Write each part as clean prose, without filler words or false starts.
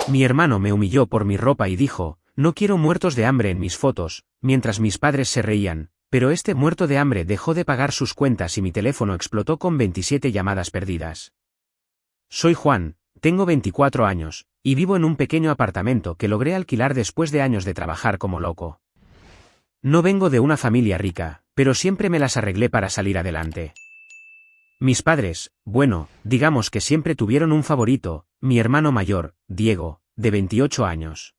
Mi hermano me humilló por mi ropa y dijo, no quiero muertos de hambre en mis fotos, mientras mis padres se reían, pero este muerto de hambre dejó de pagar sus cuentas y mi teléfono explotó con 27 llamadas perdidas. Soy Juan, tengo 24 años, y vivo en un pequeño apartamento que logré alquilar después de años de trabajar como loco. No vengo de una familia rica, pero siempre me las arreglé para salir adelante. Mis padres, bueno, digamos que siempre tuvieron un favorito, mi hermano mayor, Diego, de 28 años.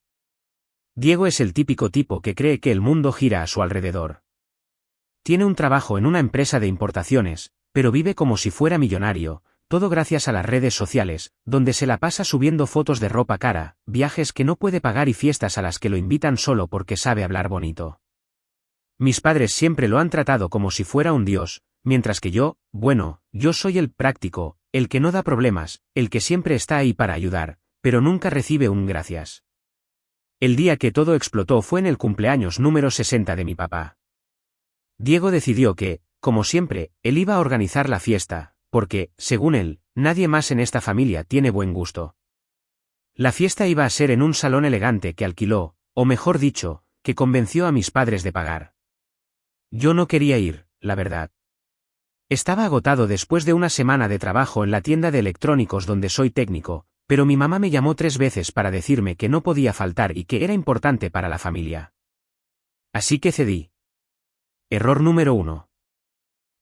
Diego es el típico tipo que cree que el mundo gira a su alrededor. Tiene un trabajo en una empresa de importaciones, pero vive como si fuera millonario, todo gracias a las redes sociales, donde se la pasa subiendo fotos de ropa cara, viajes que no puede pagar y fiestas a las que lo invitan solo porque sabe hablar bonito. Mis padres siempre lo han tratado como si fuera un dios, mientras que yo, bueno, yo soy el práctico, el que no da problemas, el que siempre está ahí para ayudar, pero nunca recibe un gracias. El día que todo explotó fue en el cumpleaños número 60 de mi papá. Diego decidió que, como siempre, él iba a organizar la fiesta, porque, según él, nadie más en esta familia tiene buen gusto. La fiesta iba a ser en un salón elegante que alquiló, o mejor dicho, que convenció a mis padres de pagar. Yo no quería ir, la verdad. Estaba agotado después de una semana de trabajo en la tienda de electrónicos donde soy técnico, pero mi mamá me llamó 3 veces para decirme que no podía faltar y que era importante para la familia. Así que cedí. Error número 1.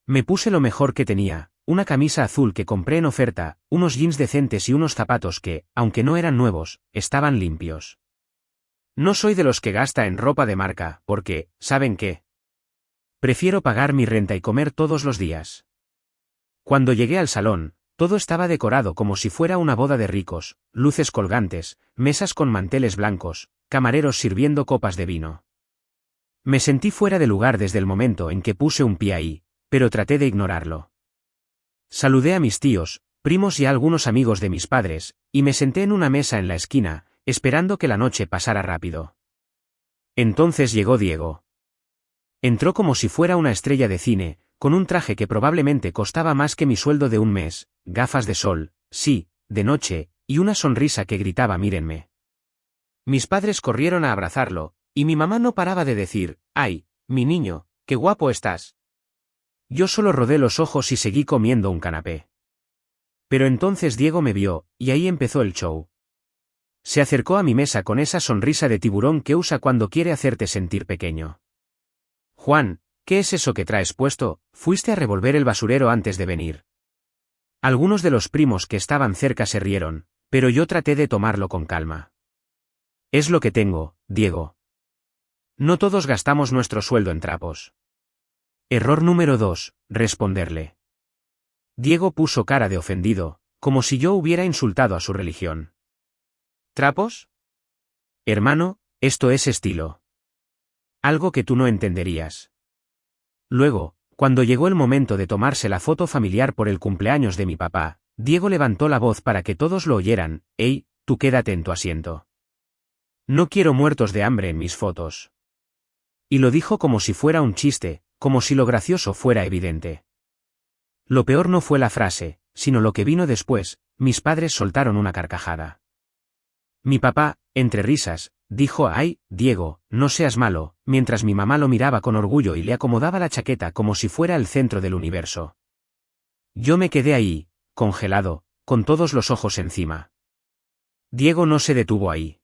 Me puse lo mejor que tenía, una camisa azul que compré en oferta, unos jeans decentes y unos zapatos que, aunque no eran nuevos, estaban limpios. No soy de los que gasta en ropa de marca, porque, ¿saben qué? Prefiero pagar mi renta y comer todos los días. Cuando llegué al salón, todo estaba decorado como si fuera una boda de ricos, luces colgantes, mesas con manteles blancos, camareros sirviendo copas de vino. Me sentí fuera de lugar desde el momento en que puse un pie ahí, pero traté de ignorarlo. Saludé a mis tíos, primos y a algunos amigos de mis padres, y me senté en una mesa en la esquina, esperando que la noche pasara rápido. Entonces llegó Diego. Entró como si fuera una estrella de cine, con un traje que probablemente costaba más que mi sueldo de un mes, gafas de sol, sí, de noche, y una sonrisa que gritaba mírenme. Mis padres corrieron a abrazarlo, y mi mamá no paraba de decir, ¡ay, mi niño, qué guapo estás! Yo solo rodé los ojos y seguí comiendo un canapé. Pero entonces Diego me vio, y ahí empezó el show. Se acercó a mi mesa con esa sonrisa de tiburón que usa cuando quiere hacerte sentir pequeño. Juan, ¿qué es eso que traes puesto? ¿Fuiste a revolver el basurero antes de venir? Algunos de los primos que estaban cerca se rieron, pero yo traté de tomarlo con calma. Es lo que tengo, Diego. No todos gastamos nuestro sueldo en trapos. Error número 2, responderle. Diego puso cara de ofendido, como si yo hubiera insultado a su religión. ¿Trapos? Hermano, esto es estilo. Algo que tú no entenderías. Luego, cuando llegó el momento de tomarse la foto familiar por el cumpleaños de mi papá, Diego levantó la voz para que todos lo oyeran, «Ey, tú quédate en tu asiento. No quiero muertos de hambre en mis fotos». Y lo dijo como si fuera un chiste, como si lo gracioso fuera evidente. Lo peor no fue la frase, sino lo que vino después, mis padres soltaron una carcajada. Mi papá, entre risas, dijo «Ay, Diego, no seas malo», mientras mi mamá lo miraba con orgullo y le acomodaba la chaqueta como si fuera el centro del universo. Yo me quedé ahí, congelado, con todos los ojos encima. Diego no se detuvo ahí.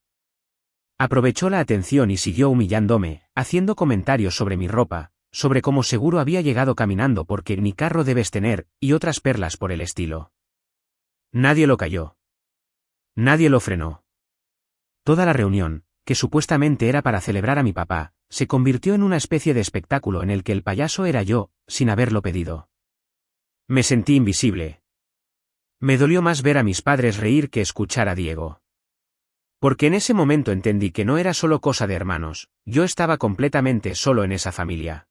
Aprovechó la atención y siguió humillándome, haciendo comentarios sobre mi ropa, sobre cómo seguro había llegado caminando porque ni carro debes tener, y otras perlas por el estilo. Nadie lo calló. Nadie lo frenó. Toda la reunión, que supuestamente era para celebrar a mi papá, se convirtió en una especie de espectáculo en el que el payaso era yo, sin haberlo pedido. Me sentí invisible. Me dolió más ver a mis padres reír que escuchar a Diego. Porque en ese momento entendí que no era solo cosa de hermanos, yo estaba completamente solo en esa familia.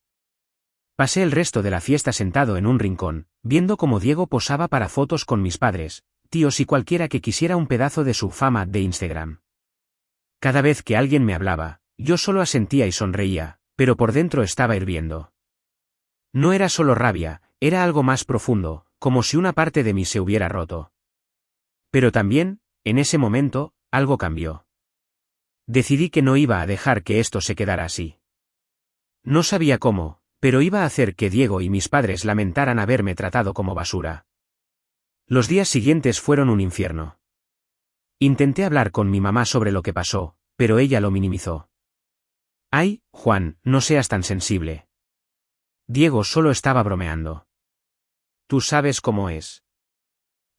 Pasé el resto de la fiesta sentado en un rincón, viendo cómo Diego posaba para fotos con mis padres, tíos y cualquiera que quisiera un pedazo de su fama de Instagram. Cada vez que alguien me hablaba, yo solo asentía y sonreía, pero por dentro estaba hirviendo. No era solo rabia, era algo más profundo, como si una parte de mí se hubiera roto. Pero también, en ese momento, algo cambió. Decidí que no iba a dejar que esto se quedara así. No sabía cómo, pero iba a hacer que Diego y mis padres lamentaran haberme tratado como basura. Los días siguientes fueron un infierno. Intenté hablar con mi mamá sobre lo que pasó, pero ella lo minimizó. Ay, Juan, no seas tan sensible. Diego solo estaba bromeando. Tú sabes cómo es.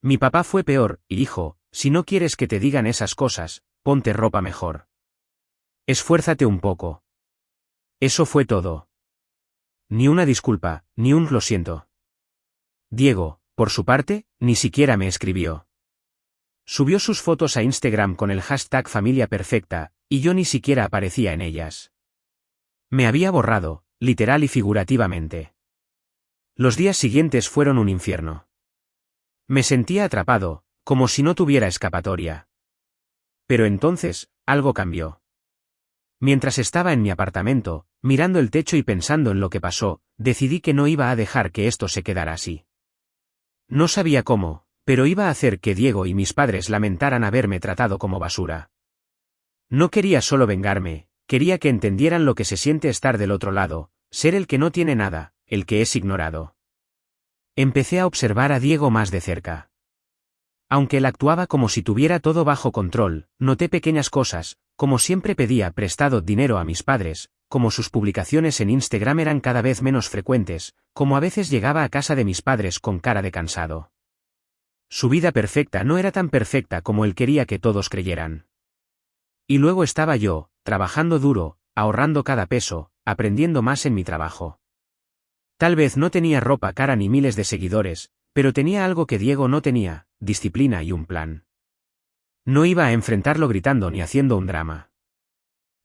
Mi papá fue peor, y dijo, si no quieres que te digan esas cosas, ponte ropa mejor. Esfuérzate un poco. Eso fue todo. Ni una disculpa, ni un lo siento. Diego, por su parte, ni siquiera me escribió. Subió sus fotos a Instagram con el hashtag Familia Perfecta, y yo ni siquiera aparecía en ellas. Me había borrado, literal y figurativamente. Los días siguientes fueron un infierno. Me sentía atrapado, como si no tuviera escapatoria. Pero entonces, algo cambió. Mientras estaba en mi apartamento, mirando el techo y pensando en lo que pasó, decidí que no iba a dejar que esto se quedara así. No sabía cómo, pero iba a hacer que Diego y mis padres lamentaran haberme tratado como basura. No quería solo vengarme, quería que entendieran lo que se siente estar del otro lado, ser el que no tiene nada, el que es ignorado. Empecé a observar a Diego más de cerca. Aunque él actuaba como si tuviera todo bajo control, noté pequeñas cosas, como siempre pedía prestado dinero a mis padres, como sus publicaciones en Instagram eran cada vez menos frecuentes, como a veces llegaba a casa de mis padres con cara de cansado. Su vida perfecta no era tan perfecta como él quería que todos creyeran. Y luego estaba yo, trabajando duro, ahorrando cada peso, aprendiendo más en mi trabajo. Tal vez no tenía ropa cara ni miles de seguidores, pero tenía algo que Diego no tenía, disciplina y un plan. No iba a enfrentarlo gritando ni haciendo un drama.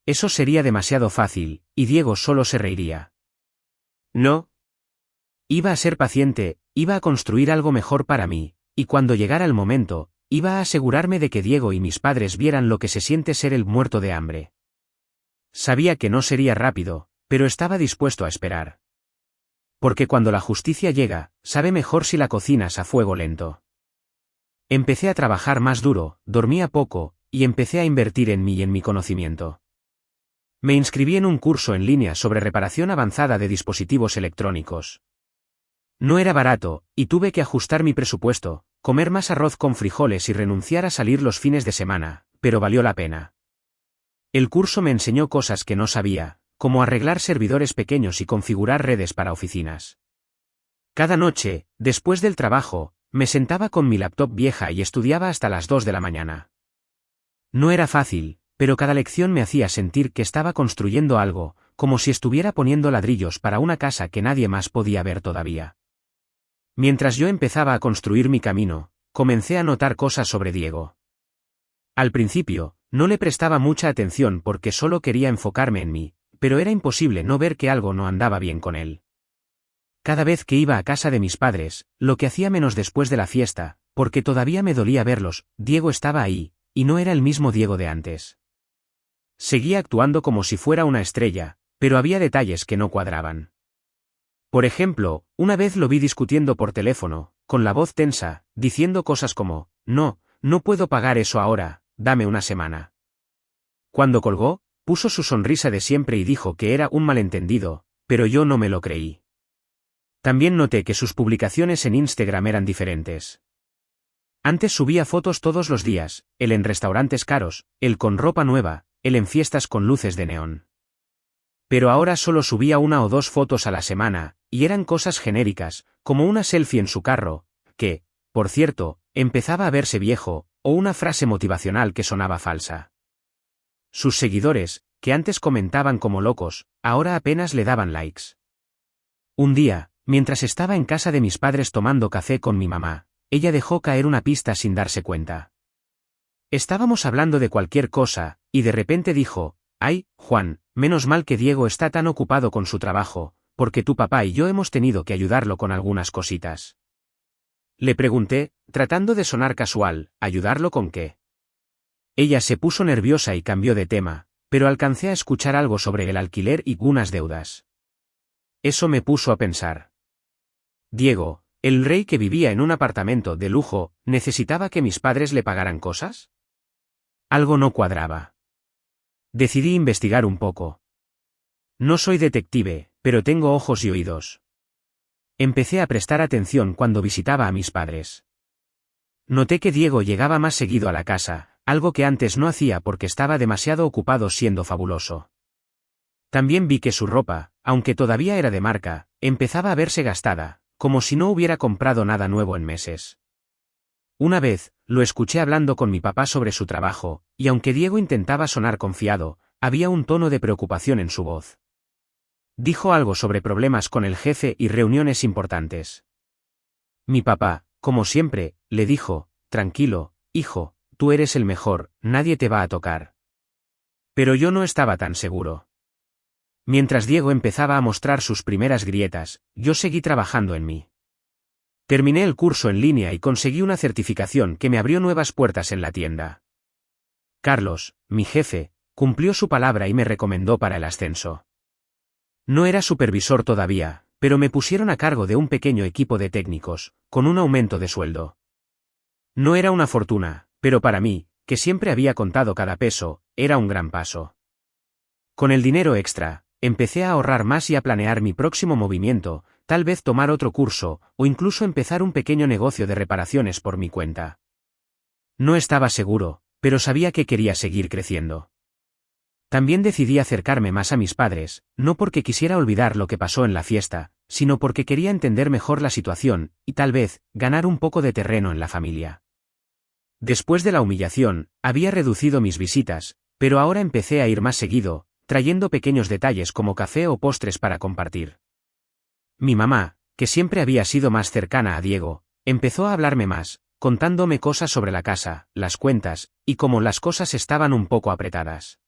Eso sería demasiado fácil, y Diego solo se reiría. No. Iba a ser paciente, iba a construir algo mejor para mí, y cuando llegara el momento, iba a asegurarme de que Diego y mis padres vieran lo que se siente ser el muerto de hambre. Sabía que no sería rápido, pero estaba dispuesto a esperar. Porque cuando la justicia llega, sabe mejor si la cocinas a fuego lento. Empecé a trabajar más duro, dormía poco, y empecé a invertir en mí y en mi conocimiento. Me inscribí en un curso en línea sobre reparación avanzada de dispositivos electrónicos. No era barato, y tuve que ajustar mi presupuesto, comer más arroz con frijoles y renunciar a salir los fines de semana, pero valió la pena. El curso me enseñó cosas que no sabía, como arreglar servidores pequeños y configurar redes para oficinas. Cada noche, después del trabajo, me sentaba con mi laptop vieja y estudiaba hasta las 2 de la mañana. No era fácil, pero cada lección me hacía sentir que estaba construyendo algo, como si estuviera poniendo ladrillos para una casa que nadie más podía ver todavía. Mientras yo empezaba a construir mi camino, comencé a notar cosas sobre Diego. Al principio, no le prestaba mucha atención porque solo quería enfocarme en mí, pero era imposible no ver que algo no andaba bien con él. Cada vez que iba a casa de mis padres, lo que hacía menos después de la fiesta, porque todavía me dolía verlos, Diego estaba ahí, y no era el mismo Diego de antes. Seguía actuando como si fuera una estrella, pero había detalles que no cuadraban. Por ejemplo, una vez lo vi discutiendo por teléfono, con la voz tensa, diciendo cosas como, no puedo pagar eso ahora, dame una semana. Cuando colgó, puso su sonrisa de siempre y dijo que era un malentendido, pero yo no me lo creí. También noté que sus publicaciones en Instagram eran diferentes. Antes subía fotos todos los días, él en restaurantes caros, él con ropa nueva, él en fiestas con luces de neón. Pero ahora solo subía 1 o 2 fotos a la semana, y eran cosas genéricas, como una selfie en su carro, que, por cierto, empezaba a verse viejo, o una frase motivacional que sonaba falsa. Sus seguidores, que antes comentaban como locos, ahora apenas le daban likes. Un día, mientras estaba en casa de mis padres tomando café con mi mamá, ella dejó caer una pista sin darse cuenta. Estábamos hablando de cualquier cosa, y de repente dijo, «Ay, Juan, menos mal que Diego está tan ocupado con su trabajo, porque tu papá y yo hemos tenido que ayudarlo con algunas cositas». Le pregunté, tratando de sonar casual, ¿ayudarlo con qué? Ella se puso nerviosa y cambió de tema, pero alcancé a escuchar algo sobre el alquiler y unas deudas. Eso me puso a pensar. Diego, el rey que vivía en un apartamento de lujo, ¿necesitaba que mis padres le pagaran cosas? Algo no cuadraba. Decidí investigar un poco. No soy detective, pero tengo ojos y oídos. Empecé a prestar atención cuando visitaba a mis padres. Noté que Diego llegaba más seguido a la casa, algo que antes no hacía porque estaba demasiado ocupado siendo fabuloso. También vi que su ropa, aunque todavía era de marca, empezaba a verse gastada, como si no hubiera comprado nada nuevo en meses. Una vez, lo escuché hablando con mi papá sobre su trabajo, y aunque Diego intentaba sonar confiado, había un tono de preocupación en su voz. Dijo algo sobre problemas con el jefe y reuniones importantes. Mi papá, como siempre, le dijo, tranquilo, hijo, tú eres el mejor, nadie te va a tocar. Pero yo no estaba tan seguro. Mientras Diego empezaba a mostrar sus primeras grietas, yo seguí trabajando en mí. Terminé el curso en línea y conseguí una certificación que me abrió nuevas puertas en la tienda. Carlos, mi jefe, cumplió su palabra y me recomendó para el ascenso. No era supervisor todavía, pero me pusieron a cargo de un pequeño equipo de técnicos, con un aumento de sueldo. No era una fortuna, pero para mí, que siempre había contado cada peso, era un gran paso. Con el dinero extra, empecé a ahorrar más y a planear mi próximo movimiento, tal vez tomar otro curso, o incluso empezar un pequeño negocio de reparaciones por mi cuenta. No estaba seguro, pero sabía que quería seguir creciendo. También decidí acercarme más a mis padres, no porque quisiera olvidar lo que pasó en la fiesta, sino porque quería entender mejor la situación, y tal vez, ganar un poco de terreno en la familia. Después de la humillación, había reducido mis visitas, pero ahora empecé a ir más seguido, trayendo pequeños detalles como café o postres para compartir. Mi mamá, que siempre había sido más cercana a Diego, empezó a hablarme más, contándome cosas sobre la casa, las cuentas, y cómo las cosas estaban un poco apretadas.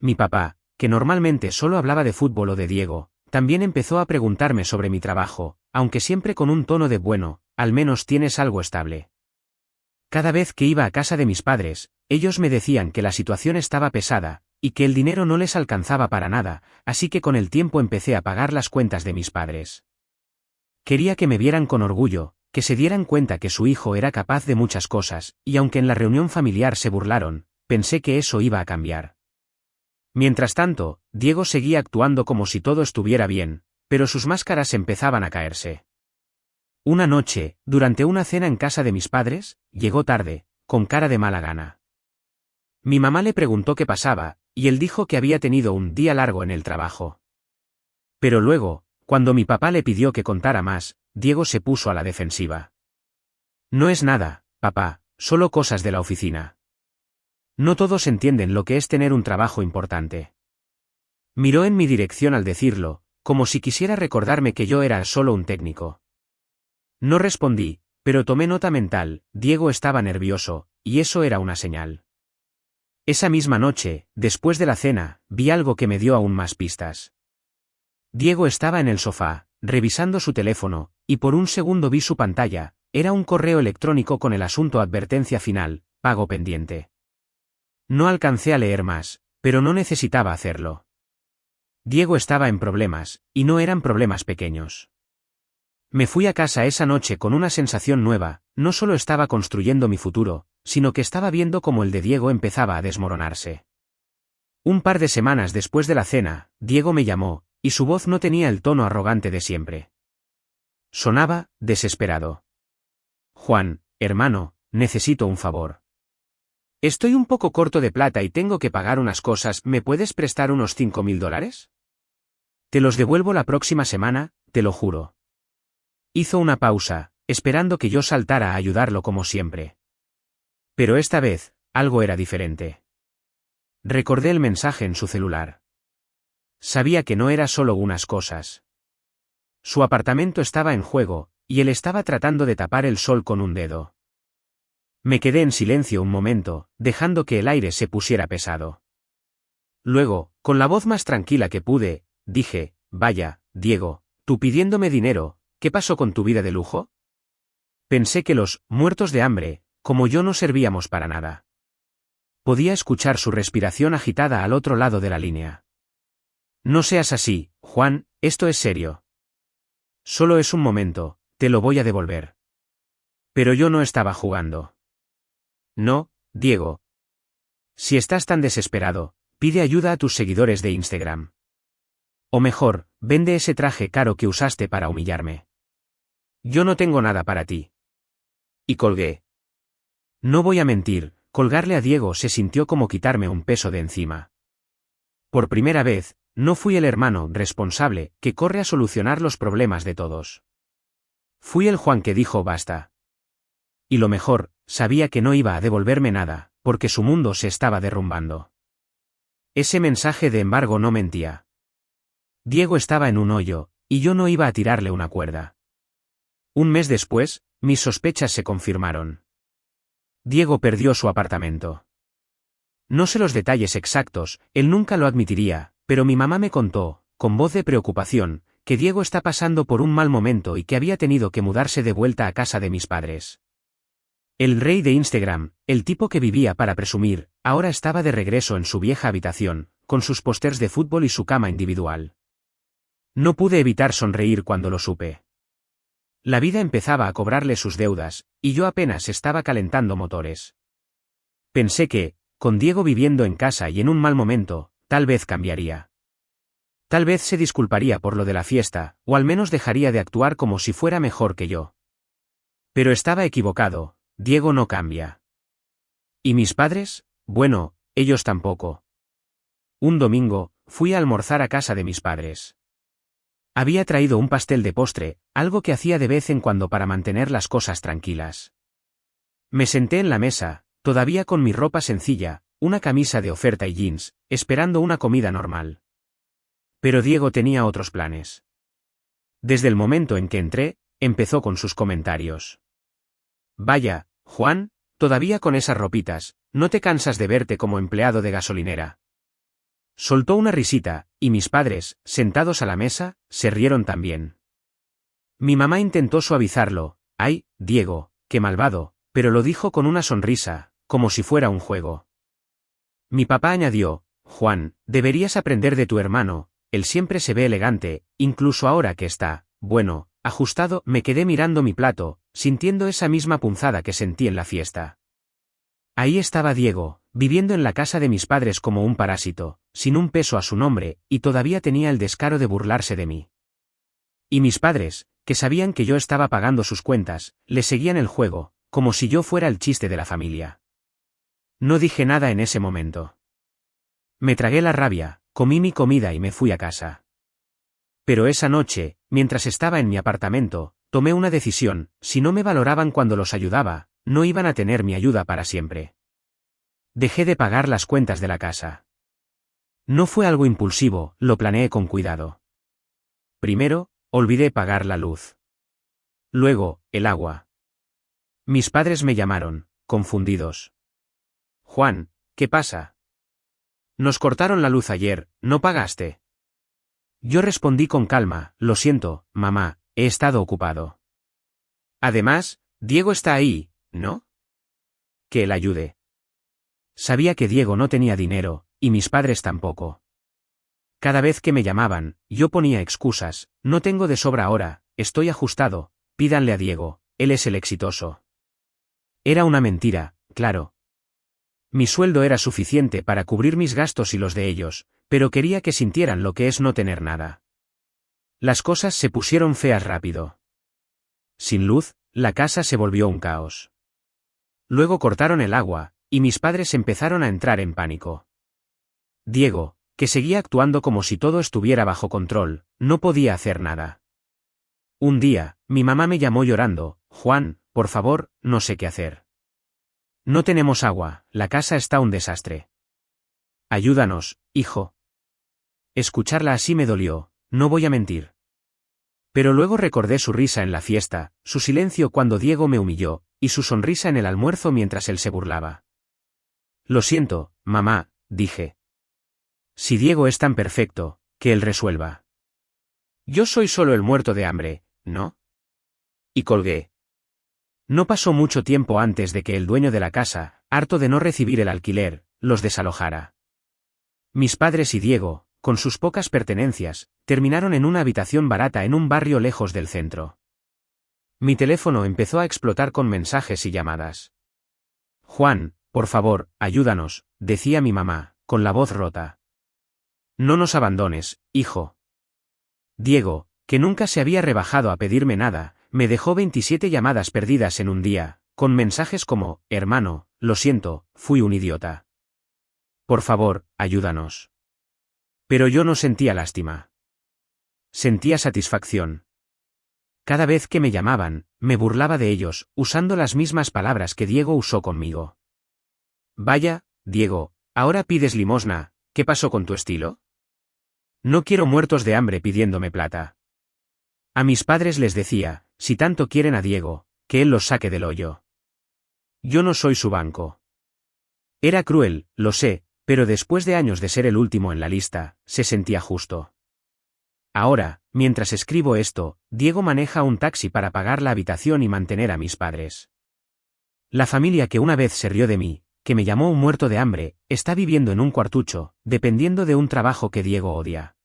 Mi papá, que normalmente solo hablaba de fútbol o de Diego, también empezó a preguntarme sobre mi trabajo, aunque siempre con un tono de bueno, al menos tienes algo estable. Cada vez que iba a casa de mis padres, ellos me decían que la situación estaba pesada, y que el dinero no les alcanzaba para nada, así que con el tiempo empecé a pagar las cuentas de mis padres. Quería que me vieran con orgullo, que se dieran cuenta que su hijo era capaz de muchas cosas, y aunque en la reunión familiar se burlaron, pensé que eso iba a cambiar. Mientras tanto, Diego seguía actuando como si todo estuviera bien, pero sus máscaras empezaban a caerse. Una noche, durante una cena en casa de mis padres, llegó tarde, con cara de mala gana. Mi mamá le preguntó qué pasaba, y él dijo que había tenido un día largo en el trabajo. Pero luego, cuando mi papá le pidió que contara más, Diego se puso a la defensiva. No es nada, papá, solo cosas de la oficina. No todos entienden lo que es tener un trabajo importante. Miró en mi dirección al decirlo, como si quisiera recordarme que yo era solo un técnico. No respondí, pero tomé nota mental, Diego estaba nervioso, y eso era una señal. Esa misma noche, después de la cena, vi algo que me dio aún más pistas. Diego estaba en el sofá, revisando su teléfono, y por un segundo vi su pantalla, era un correo electrónico con el asunto advertencia final, pago pendiente. No alcancé a leer más, pero no necesitaba hacerlo. Diego estaba en problemas, y no eran problemas pequeños. Me fui a casa esa noche con una sensación nueva, no solo estaba construyendo mi futuro, sino que estaba viendo cómo el de Diego empezaba a desmoronarse. Un par de semanas después de la cena, Diego me llamó, y su voz no tenía el tono arrogante de siempre. Sonaba, desesperado. Juan, hermano, necesito un favor. Estoy un poco corto de plata y tengo que pagar unas cosas, ¿me puedes prestar unos $5.000? Te los devuelvo la próxima semana, te lo juro. Hizo una pausa, esperando que yo saltara a ayudarlo como siempre. Pero esta vez, algo era diferente. Recordé el mensaje en su celular. Sabía que no era solo unas cosas. Su apartamento estaba en juego, y él estaba tratando de tapar el sol con un dedo. Me quedé en silencio un momento, dejando que el aire se pusiera pesado. Luego, con la voz más tranquila que pude, dije, vaya, Diego, tú pidiéndome dinero, ¿qué pasó con tu vida de lujo? Pensé que los muertos de hambre, como yo no servíamos para nada. Podía escuchar su respiración agitada al otro lado de la línea. No seas así, Juan, esto es serio. Solo es un momento, te lo voy a devolver. Pero yo no estaba jugando. No, Diego. Si estás tan desesperado, pide ayuda a tus seguidores de Instagram. O mejor, vende ese traje caro que usaste para humillarme. Yo no tengo nada para ti. Y colgué. No voy a mentir, colgarle a Diego se sintió como quitarme un peso de encima. Por primera vez, no fui el hermano responsable que corre a solucionar los problemas de todos. Fui el Juan que dijo basta. Y lo mejor, sabía que no iba a devolverme nada, porque su mundo se estaba derrumbando. Ese mensaje de embargo no mentía. Diego estaba en un hoyo, y yo no iba a tirarle una cuerda. Un mes después, mis sospechas se confirmaron. Diego perdió su apartamento. No sé los detalles exactos, él nunca lo admitiría, pero mi mamá me contó, con voz de preocupación, que Diego está pasando por un mal momento y que había tenido que mudarse de vuelta a casa de mis padres. El rey de Instagram, el tipo que vivía para presumir, ahora estaba de regreso en su vieja habitación, con sus pósters de fútbol y su cama individual. No pude evitar sonreír cuando lo supe. La vida empezaba a cobrarle sus deudas, y yo apenas estaba calentando motores. Pensé que, con Diego viviendo en casa y en un mal momento, tal vez cambiaría. Tal vez se disculparía por lo de la fiesta, o al menos dejaría de actuar como si fuera mejor que yo. Pero estaba equivocado, Diego no cambia. ¿Y mis padres? Bueno, ellos tampoco. Un domingo, fui a almorzar a casa de mis padres. Había traído un pastel de postre, algo que hacía de vez en cuando para mantener las cosas tranquilas. Me senté en la mesa, todavía con mi ropa sencilla, una camisa de oferta y jeans, esperando una comida normal. Pero Diego tenía otros planes. Desde el momento en que entré, empezó con sus comentarios. Vaya, Juan, todavía con esas ropitas, ¿no te cansas de verte como empleado de gasolinera? Soltó una risita, y mis padres, sentados a la mesa, se rieron también. Mi mamá intentó suavizarlo, ay, Diego, qué malvado, pero lo dijo con una sonrisa, como si fuera un juego. Mi papá añadió, Juan, deberías aprender de tu hermano, él siempre se ve elegante, incluso ahora que está, bueno, ajustado. Me quedé mirando mi plato, sintiendo esa misma punzada que sentí en la fiesta. Ahí estaba Diego, viviendo en la casa de mis padres como un parásito, sin un peso a su nombre, y todavía tenía el descaro de burlarse de mí. Y mis padres, que sabían que yo estaba pagando sus cuentas, le seguían el juego, como si yo fuera el chiste de la familia. No dije nada en ese momento. Me tragué la rabia, comí mi comida y me fui a casa. Pero esa noche, mientras estaba en mi apartamento, tomé una decisión: si no me valoraban cuando los ayudaba, no iban a tener mi ayuda para siempre. Dejé de pagar las cuentas de la casa. No fue algo impulsivo, lo planeé con cuidado. Primero, olvidé pagar la luz. Luego, el agua. Mis padres me llamaron, confundidos. Juan, ¿qué pasa? Nos cortaron la luz ayer, ¿no pagaste? Yo respondí con calma, lo siento, mamá, he estado ocupado. Además, Diego está ahí, ¿no? Que él ayude. Sabía que Diego no tenía dinero, y mis padres tampoco. Cada vez que me llamaban, yo ponía excusas: no tengo de sobra ahora, estoy ajustado, pídanle a Diego, él es el exitoso. Era una mentira, claro. Mi sueldo era suficiente para cubrir mis gastos y los de ellos, pero quería que sintieran lo que es no tener nada. Las cosas se pusieron feas rápido. Sin luz, la casa se volvió un caos. Luego cortaron el agua, y mis padres empezaron a entrar en pánico. Diego, que seguía actuando como si todo estuviera bajo control, no podía hacer nada. Un día, mi mamá me llamó llorando: Juan, por favor, no sé qué hacer. No tenemos agua, la casa está un desastre. Ayúdanos, hijo. Escucharla así me dolió, no voy a mentir. Pero luego recordé su risa en la fiesta, su silencio cuando Diego me humilló, y su sonrisa en el almuerzo mientras él se burlaba. Lo siento, mamá, dije. Si Diego es tan perfecto, que él resuelva. Yo soy solo el muerto de hambre, ¿no? Y colgué. No pasó mucho tiempo antes de que el dueño de la casa, harto de no recibir el alquiler, los desalojara. Mis padres y Diego, con sus pocas pertenencias, terminaron en una habitación barata en un barrio lejos del centro. Mi teléfono empezó a explotar con mensajes y llamadas. Juan, Por favor, ayúdanos, decía mi mamá, con la voz rota. No nos abandones, hijo. Diego, que nunca se había rebajado a pedirme nada, me dejó 27 llamadas perdidas en un día, con mensajes como, hermano, lo siento, fui un idiota. Por favor, ayúdanos. Pero yo no sentía lástima. Sentía satisfacción. Cada vez que me llamaban, me burlaba de ellos, usando las mismas palabras que Diego usó conmigo. Vaya, Diego, ahora pides limosna, ¿qué pasó con tu estilo? No quiero muertos de hambre pidiéndome plata. A mis padres les decía, si tanto quieren a Diego, que él los saque del hoyo. Yo no soy su banco. Era cruel, lo sé, pero después de años de ser el último en la lista, se sentía justo. Ahora, mientras escribo esto, Diego maneja un taxi para pagar la habitación y mantener a mis padres. La familia que una vez se rió de mí, que me llamó un muerto de hambre, está viviendo en un cuartucho, dependiendo de un trabajo que Diego odia.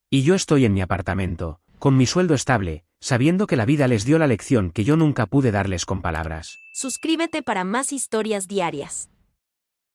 Y yo estoy en mi apartamento, con mi sueldo estable, sabiendo que la vida les dio la lección que yo nunca pude darles con palabras. Suscríbete para más historias diarias.